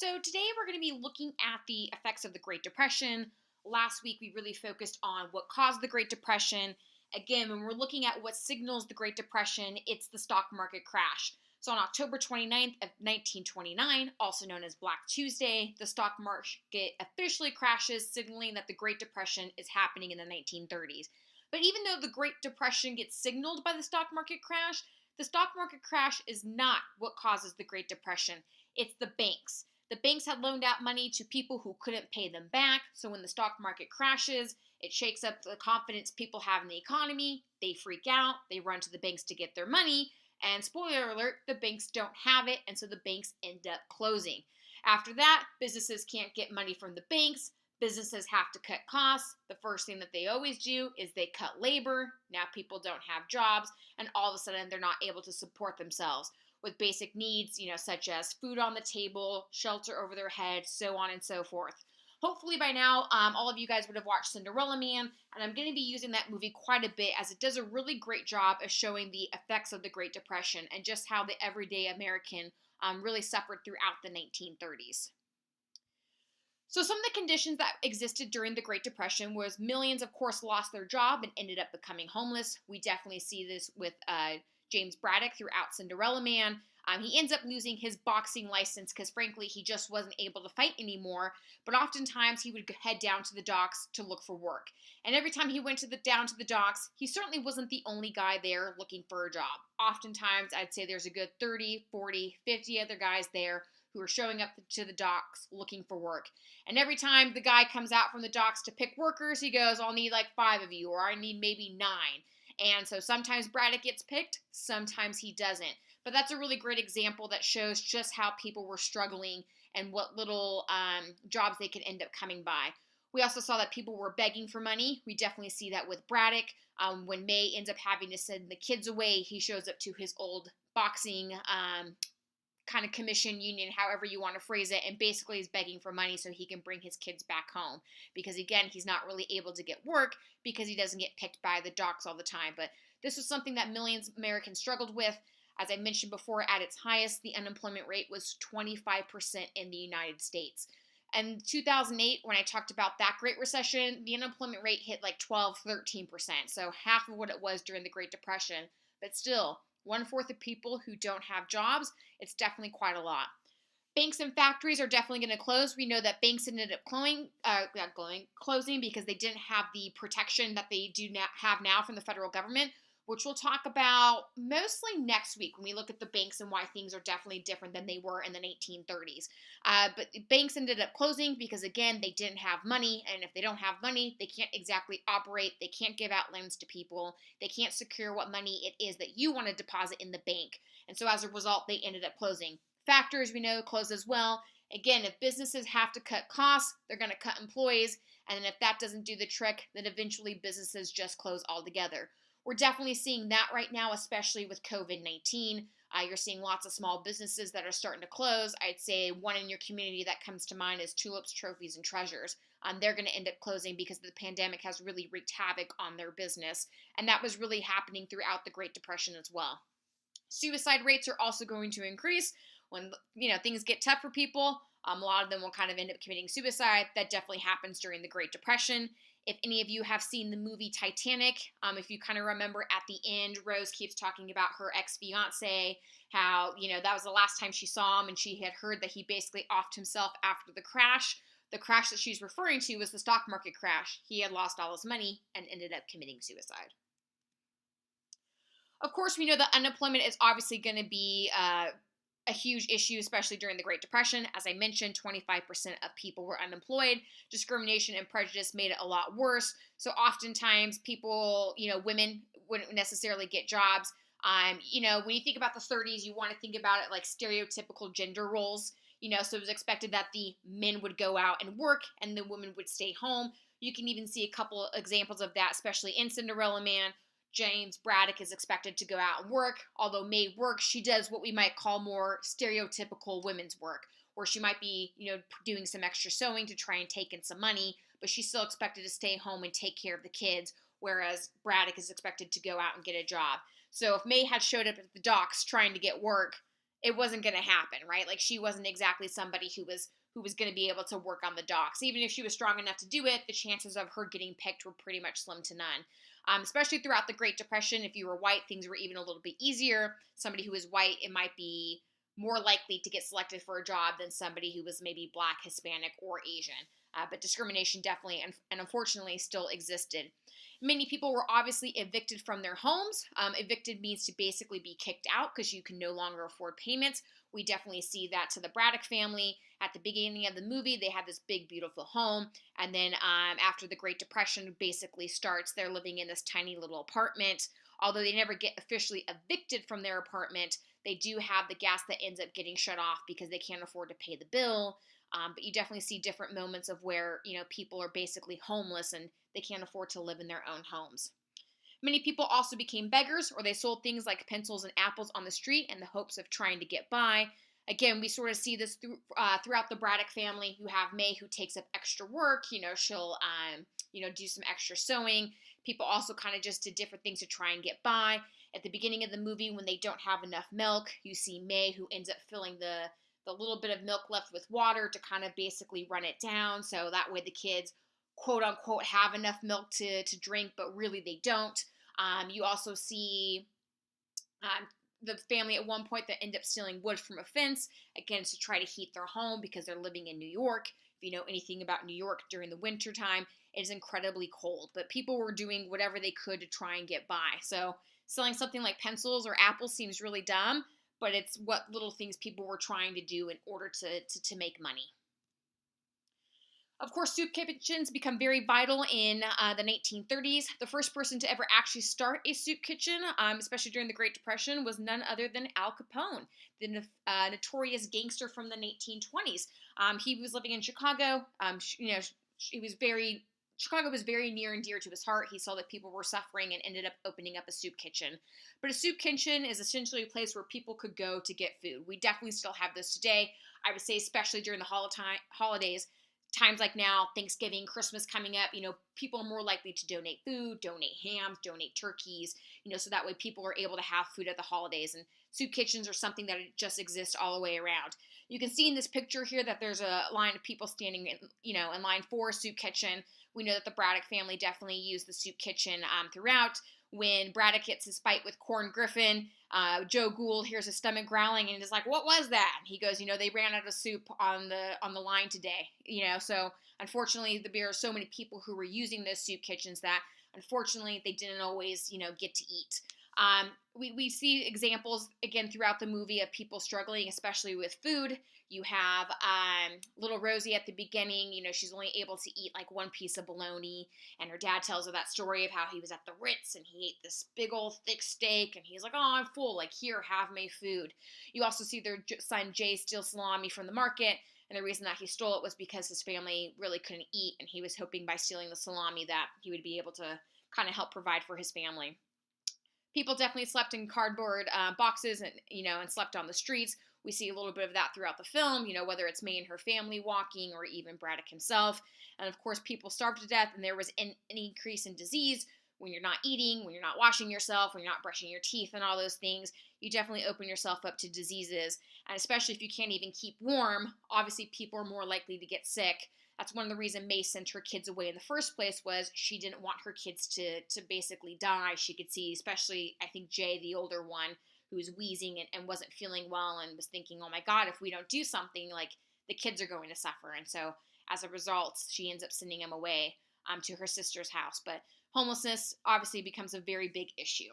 So, today we're going to be looking at the effects of the Great Depression. Last week we really focused on what caused the Great Depression. Again, when we're looking at what signals the Great Depression, it's the stock market crash. So, on October 29th of 1929, also known as Black Tuesday, the stock market officially crashes, signaling that the Great Depression is happening in the 1930s. But even though the Great Depression gets signaled by the stock market crash is not what causes the Great Depression. It's the banks. The banks had loaned out money to people who couldn't pay them back. So when the stock market crashes, it shakes up the confidence people have in the economy. They freak out. They run to the banks to get their money. And spoiler alert, the banks don't have it. And so the banks end up closing. After that, businesses can't get money from the banks. Businesses have to cut costs. The first thing that they always do is they cut labor. Now people don't have jobs. And all of a sudden, they're not able to support themselves with basic needs, such as food on the table, shelter over their head, so on and so forth. Hopefully by now, all of you guys would have watched Cinderella Man, and I'm going to be using that movie quite a bit as it does a really great job of showing the effects of the Great Depression and just how the everyday American really suffered throughout the 1930s. So some of the conditions that existed during the Great Depression was millions, of course, lost their job and ended up becoming homeless. We definitely see this with James Braddock throughout Cinderella Man. He ends up losing his boxing license because, frankly, he just wasn't able to fight anymore. But oftentimes, he would head down to the docks to look for work. And every time he went down to the docks, he certainly wasn't the only guy there looking for a job. Oftentimes, I'd say there's a good 30, 40, 50 other guys there who are showing up to the docks looking for work. And every time the guy comes out from the docks to pick workers, he goes, I'll need like 5 of you, or I need maybe 9. And so sometimes Braddock gets picked, sometimes he doesn't. But that's a really great example that shows just how people were struggling and what little jobs they could end up coming by. We also saw that people were begging for money. We definitely see that with Braddock. When May ends up having to send the kids away, he shows up to his old boxing kind of commission union, however you want to phrase it, and basically is begging for money so he can bring his kids back home. Because again, he's not really able to get work because he doesn't get picked by the docks all the time. But this was something that millions of Americans struggled with. As I mentioned before, at its highest, the unemployment rate was 25% in the United States. And 2008, when I talked about that Great Recession, the unemployment rate hit like 12, 13%. So half of what it was during the Great Depression. But still, 1/4 of people who don't have jobs, it's definitely quite a lot. Banks and factories are definitely going to close. We know that banks ended up closing because they didn't have the protection that they do now have now from the federal government, which we'll talk about mostly next week when we look at the banks and why things are definitely different than they were in the 1930s. But banks ended up closing because, again, they didn't have money. And if they don't have money, they can't exactly operate. They can't give out loans to people. They can't secure what money it is that you want to deposit in the bank. And so as a result, they ended up closing. Factories, we know, close as well. Again, if businesses have to cut costs, they're going to cut employees. And then if that doesn't do the trick, then eventually businesses just close altogether. We're definitely seeing that right now, especially with COVID-19. You're seeing lots of small businesses that are starting to close. I'd say one in your community that comes to mind is Tulips, Trophies, and Treasures. They're going to end up closing because the pandemic has really wreaked havoc on their business. And that was really happening throughout the Great Depression as well. Suicide rates are also going to increase when things get tough for people. A lot of them will kind of end up committing suicide. That definitely happens during the Great Depression. If any of you have seen the movie Titanic, if you kind of remember at the end, Rose keeps talking about her ex-fiance, how, that was the last time she saw him, and she had heard that he basically offed himself after the crash. The crash that she's referring to was the stock market crash. He had lost all his money and ended up committing suicide. Of course, we know that unemployment is obviously going to be a huge issue, especially during the Great Depression. As I mentioned, 25% of people were unemployed. Discrimination and prejudice made it a lot worse. So oftentimes people, women wouldn't necessarily get jobs. When you think about the 30s, you want to think about it like stereotypical gender roles. So it was expected that the men would go out and work and the women would stay home. You can even see a couple examples of that, especially in Cinderella Man. James Braddock is expected to go out and work. Although May works, she does what we might call more stereotypical women's work, where she might be, doing some extra sewing to try and take in some money, but she's still expected to stay home and take care of the kids, whereas Braddock is expected to go out and get a job. So if May had showed up at the docks trying to get work, it wasn't going to happen, right? Like she wasn't exactly somebody who was going to be able to work on the docks. Even if she was strong enough to do it, the chances of her getting picked were pretty much slim to none. Especially throughout the Great Depression, if you were white, things were even a little bit easier. Somebody who was white, it might be more likely to get selected for a job than somebody who was maybe Black, Hispanic, or Asian. But discrimination definitely and unfortunately still existed. Many people were obviously evicted from their homes. Evicted means to basically be kicked out because you can no longer afford payments. We definitely see that to the Braddock family. At the beginning of the movie, they have this big, beautiful home. And then after the Great Depression basically starts, they're living in this tiny little apartment. Although they never get officially evicted from their apartment, they do have the gas that ends up getting shut off because they can't afford to pay the bill. But you definitely see different moments of where, people are basically homeless and they can't afford to live in their own homes. Many people also became beggars, or they sold things like pencils and apples on the street in the hopes of trying to get by. Again, we sort of see this throughout the Braddock family. You have May, who takes up extra work. She'll do some extra sewing. People also kind of just did different things to try and get by. At the beginning of the movie, when they don't have enough milk, you see May, who ends up filling the little bit of milk left with water to kind of basically run it down, so that way the kids quote unquote have enough milk to drink, but really they don't. You also see the family at one point that end up stealing wood from a fence, again, to try to heat their home because they're living in New York. If you know anything about New York during the winter time, it is incredibly cold, but people were doing whatever they could to try and get by. So selling something like pencils or apples seems really dumb, but it's what little things people were trying to do in order to make money. Of course, soup kitchens become very vital in the 1930s. The first person to ever actually start a soup kitchen, especially during the Great Depression, was none other than Al Capone, the notorious gangster from the 1920s. He was living in Chicago. He was very Chicago was very near and dear to his heart. He saw that people were suffering and ended up opening up a soup kitchen. But a soup kitchen is essentially a place where people could go to get food. We definitely still have those today. I would say, especially during the holidays, times like now, Thanksgiving, Christmas coming up, people are more likely to donate food, donate hams, donate turkeys, so that way people are able to have food at the holidays. And soup kitchens are something that just exists all the way around. You can see in this picture here that there's a line of people standing in line for a soup kitchen. We know that the Braddock family definitely used the soup kitchen throughout. When Braddock gets his fight with Corn Griffin, Joe Gould hears his stomach growling and is like, "What was that?" He goes, "They ran out of soup on the line today." So unfortunately, there are so many people who were using those soup kitchens that unfortunately they didn't always get to eat. We see examples again throughout the movie of people struggling, especially with food. You have little Rosie at the beginning. She's only able to eat like one piece of bologna, and her dad tells her that story of how he was at the Ritz and he ate this big old thick steak, and he's like, "Oh, I'm full. Like, here, have my food." You also see their son Jay steal salami from the market, and the reason that he stole it was because his family really couldn't eat, and he was hoping by stealing the salami that he would be able to kind of help provide for his family. People definitely slept in cardboard boxes and slept on the streets. We see a little bit of that throughout the film, whether it's May and her family walking or even Braddock himself. And of course, people starved to death, and there was an increase in disease when you're not eating, when you're not washing yourself, when you're not brushing your teeth, and all those things. You definitely open yourself up to diseases. And especially if you can't even keep warm, obviously people are more likely to get sick. That's one of the reasons May sent her kids away in the first place, was she didn't want her kids to basically die. She could see, especially, I think, Jay, the older one, who was wheezing and wasn't feeling well and was thinking, "Oh my God, if we don't do something, like, the kids are going to suffer." And so as a result, she ends up sending him away to her sister's house. But homelessness obviously becomes a very big issue.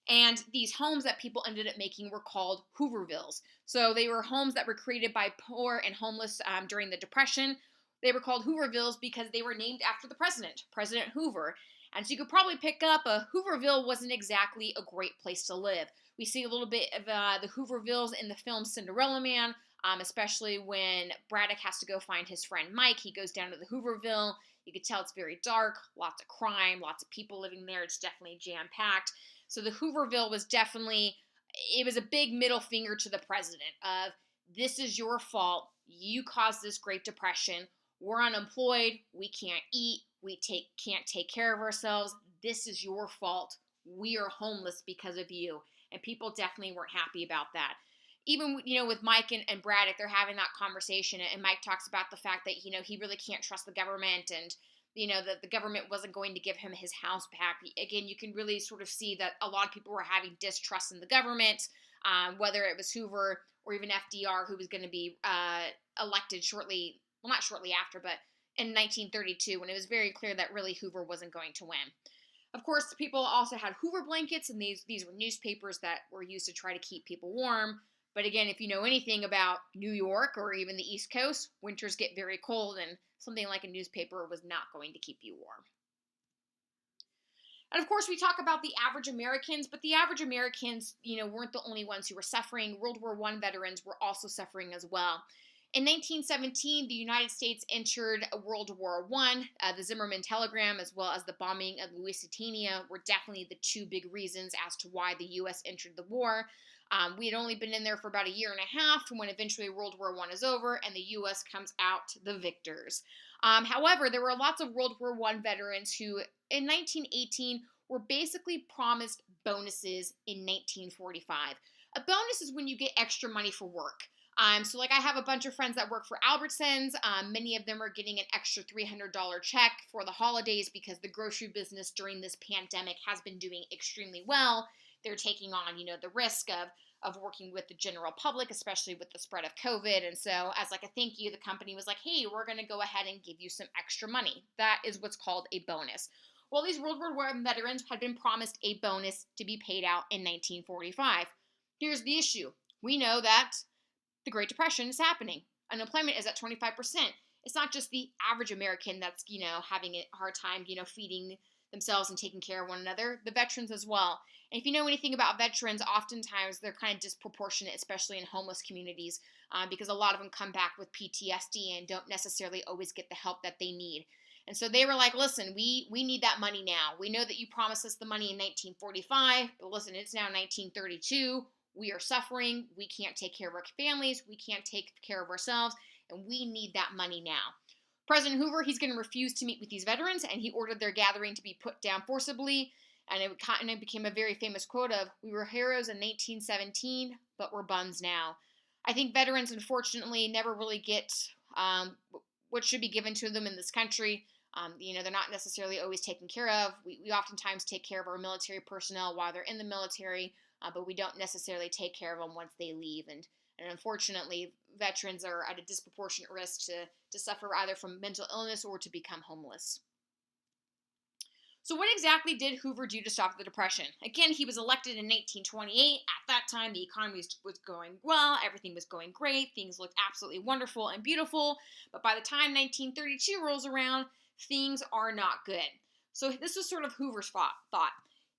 And these homes that people ended up making were called Hoovervilles. So they were homes that were created by poor and homeless during the Depression. They were called Hoovervilles because they were named after the president, President Hoover. And so you could probably pick up a Hooverville wasn't exactly a great place to live. We see a little bit of the Hoovervilles in the film Cinderella Man, especially when Braddock has to go find his friend Mike. He goes down to the Hooverville. You could tell it's very dark, lots of crime, lots of people living there. It's definitely jam-packed. So the Hooverville was definitely, it was a big middle finger to the president of, this is your fault. You caused this Great Depression. We're unemployed. We can't eat. We can't take care of ourselves. This is your fault. We are homeless because of you. and people definitely weren't happy about that. Even with Mike and Braddock, they're having that conversation, and Mike talks about the fact that he really can't trust the government, and that the government wasn't going to give him his house back. Again, you can really sort of see that a lot of people were having distrust in the government, whether it was Hoover or even FDR, who was going to be elected shortly, well, not shortly after, but in 1932, when it was very clear that really Hoover wasn't going to win. Of course, people also had Hoover blankets, and these were newspapers that were used to try to keep people warm. But again, if you know anything about New York or even the East Coast, winters get very cold, and something like a newspaper was not going to keep you warm. And of course, we talk about the average Americans, but the average Americans, weren't the only ones who were suffering. World War I veterans were also suffering as well. In 1917, the United States entered World War I. The Zimmerman telegram, as well as the bombing of Lusitania, were definitely the two big reasons as to why the U.S. entered the war. We had only been in there for about a year and a half when eventually World War I is over and the U.S. comes out the victors. However, there were lots of World War I veterans who, in 1918, were basically promised bonuses in 1945. A bonus is when you get extra money for work. So I have a bunch of friends that work for Albertsons. Many of them are getting an extra $300 check for the holidays because the grocery business during this pandemic has been doing extremely well. They're taking on, the risk of working with the general public, especially with the spread of COVID. And so as a thank you, the company was like, hey, we're going to go ahead and give you some extra money. That is what's called a bonus. Well, these World War I veterans had been promised a bonus to be paid out in 1945. Here's the issue. We know that the Great Depression is happening. Unemployment is at 25%. It's not just the average American that's, having a hard time, feeding themselves and taking care of one another, the veterans as well. And if you know anything about veterans, oftentimes they're kind of disproportionate, especially in homeless communities, because a lot of them come back with PTSD and don't necessarily always get the help that they need. And so they were like, listen, we need that money now. We know that you promised us the money in 1945, but listen, it's now 1932. We are suffering. We can't take care of our families. We can't take care of ourselves, and we need that money now. President Hoover, he's going to refuse to meet with these veterans, and he ordered their gathering to be put down forcibly. And it became a very famous quote of, we were heroes in 1917, but we're bums now. I think veterans, unfortunately, never really get what should be given to them in this country. They're not necessarily always taken care of. We oftentimes take care of our military personnel while they're in the military, but we don't necessarily take care of them once they leave. And unfortunately, veterans are at a disproportionate risk to suffer either from mental illness or to become homeless. So what exactly did Hoover do to stop the Depression? Again, he was elected in 1928. At that time, the economy was going well. Everything was going great. Things looked absolutely wonderful and beautiful. But by the time 1932 rolls around, things are not good. So this was sort of Hoover's thought.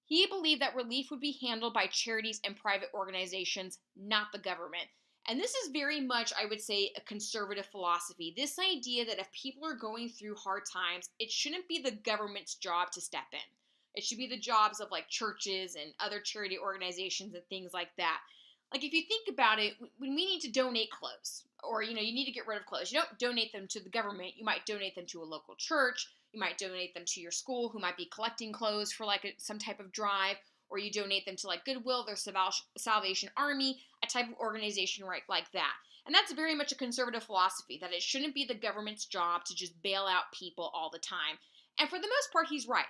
He believed that relief would be handled by charities and private organizations, not the government. And this is very much, I would say, a conservative philosophy. This idea that if people are going through hard times, it shouldn't be the government's job to step in. It should be the jobs of churches and other charity organizations and things like that. If you think about it, when we need to donate clothes, or you need to get rid of clothes, you don't donate them to the government. You might donate them to a local church. You might donate them to your school, who might be collecting clothes for some type of drive, or you donate them to Goodwill, their Salvation Army, a type of organization like that. And that's very much a conservative philosophy, that it shouldn't be the government's job to just bail out people all the time. And for the most part, he's right.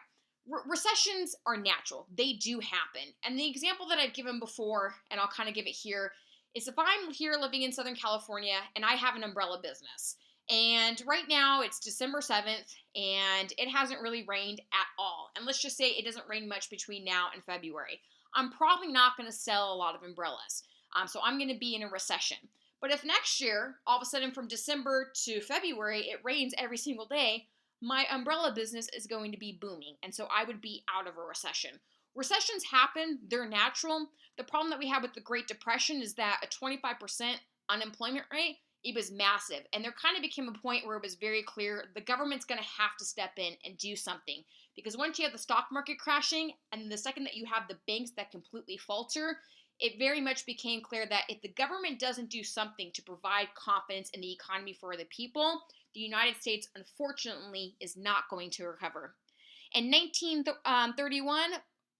Recessions are natural. They do happen. And the example that I've given before, and I'll kind of give it here, is if I'm here living in Southern California and I have an umbrella business, and right now it's December 7th and it hasn't really rained at all. And let's just say it doesn't rain much between now and February. I'm probably not going to sell a lot of umbrellas. So I'm going to be in a recession. But if next year, all of a sudden from December to February, it rains every single day, my umbrella business is going to be booming. And so I would be out of a recession. Recessions happen. They're natural. The problem that we have with the Great Depression is that a 25% unemployment rate, it was massive. And there kind of became a point where it was very clear the government's going to have to step in and do something. Because once you have the stock market crashing, and the second that you have the banks that completely falter, it very much became clear that if the government doesn't do something to provide confidence in the economy for the people, the United States, unfortunately, is not going to recover. In 1931,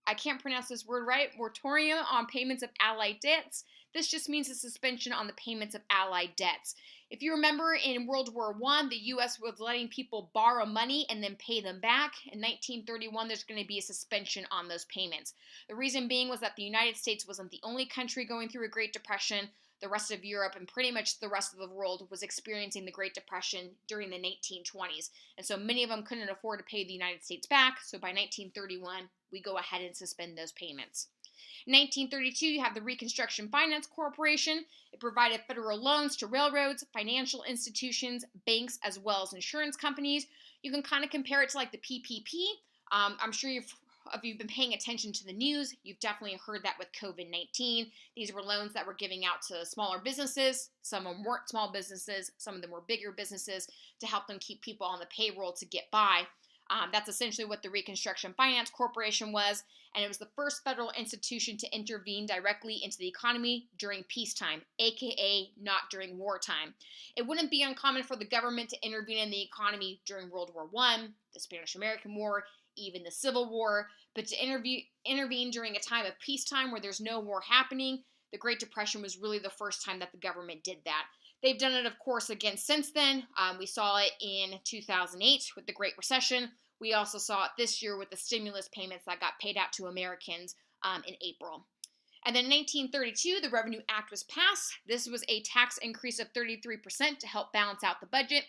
I can't pronounce this word right, moratorium on payments of allied debts. This just means a suspension on the payments of allied debts. If you remember, in World War I, the U.S. was letting people borrow money and then pay them back. In 1931, there's going to be a suspension on those payments. The reason being was that the United States wasn't the only country going through a Great Depression. The rest of Europe and pretty much the rest of the world was experiencing the Great Depression during the 1920s. And so many of them couldn't afford to pay the United States back. So by 1931, we go ahead and suspend those payments. In 1932, you have the Reconstruction Finance Corporation. It provided federal loans to railroads, financial institutions, banks, as well as insurance companies. You can kind of compare it to like the PPP. I'm sure if you've been paying attention to the news, you've definitely heard that with COVID-19. These were loans that were giving out to smaller businesses. Some of them weren't small businesses. Some of them were bigger businesses to help them keep people on the payroll to get by. That's essentially what the Reconstruction Finance Corporation was, and it was the first federal institution to intervene directly into the economy during peacetime, aka not during wartime. It wouldn't be uncommon for the government to intervene in the economy during World War I, the Spanish-American War, even the Civil War, but to intervene during a time of peacetime where there's no war happening, the Great Depression was really the first time that the government did that. They've done it, of course, again since then. We saw it in 2008 with the Great Recession. We also saw it this year with the stimulus payments that got paid out to Americans in April. And then in 1932, the Revenue Act was passed. This was a tax increase of 33% to help balance out the budget.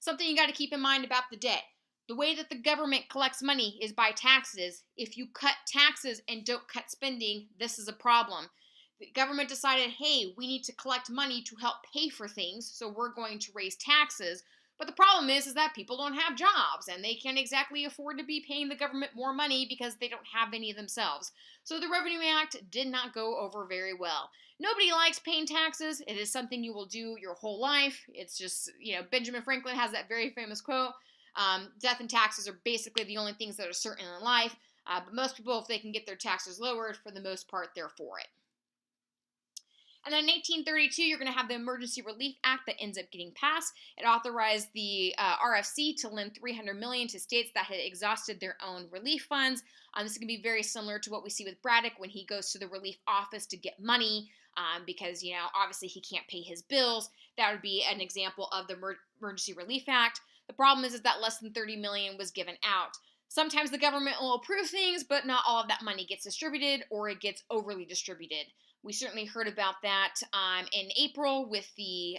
Something you got to keep in mind about the debt. The way that the government collects money is by taxes. If you cut taxes and don't cut spending, this is a problem. The government decided, hey, we need to collect money to help pay for things, so we're going to raise taxes. But the problem is that people don't have jobs, and they can't exactly afford to be paying the government more money because they don't have any themselves. So the Revenue Act did not go over very well. Nobody likes paying taxes. It is something you will do your whole life. It's just, Benjamin Franklin has that very famous quote, death and taxes are basically the only things that are certain in life. But most people, if they can get their taxes lowered, for the most part, they're for it. And then in 1832, you're going to have the Emergency Relief Act that ends up getting passed. It authorized the RFC to lend $300 million to states that had exhausted their own relief funds. This is going to be very similar to what we see with Braddock when he goes to the relief office to get money because, obviously he can't pay his bills. That would be an example of the Emergency Relief Act. The problem is that less than $30 million was given out. Sometimes the government will approve things, but not all of that money gets distributed or it gets overly distributed. We certainly heard about that in April with the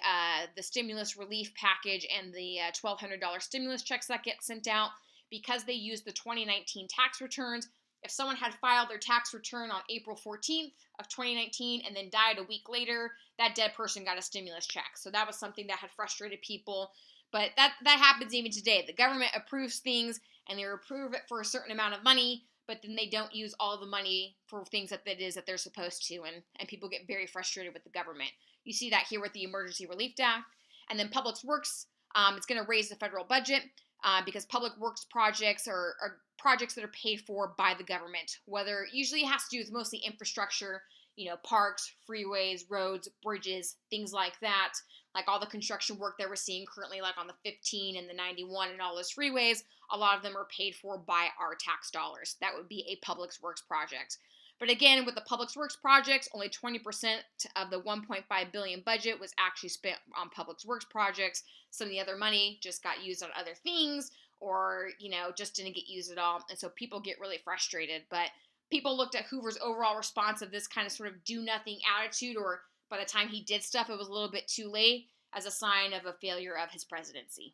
stimulus relief package and the $1,200 stimulus checks that get sent out because they used the 2019 tax returns. If someone had filed their tax return on April 14th of 2019 and then died a week later, that dead person got a stimulus check. So that was something that had frustrated people. But that happens even today. The government approves things and they approve it for a certain amount of money, but then they don't use all the money for things that they're supposed to, and people get very frustrated with the government. You see that here with the Emergency Relief Act. And then Public Works, it's going to raise the federal budget because public works projects are projects that are paid for by the government, whether usually it has to do with mostly infrastructure, parks, freeways, roads, bridges, things like that. Like all the construction work that we're seeing currently, like on the 15 and the 91 and all those freeways, a lot of them are paid for by our tax dollars. That would be a public works project. But again, with the public works projects, only 20% of the $1.5 billion budget was actually spent on public works projects. Some of the other money just got used on other things or, just didn't get used at all. And so people get really frustrated. But people looked at Hoover's overall response of this kind of sort of do-nothing attitude, or by the time he did stuff, it was a little bit too late, as a sign of a failure of his presidency.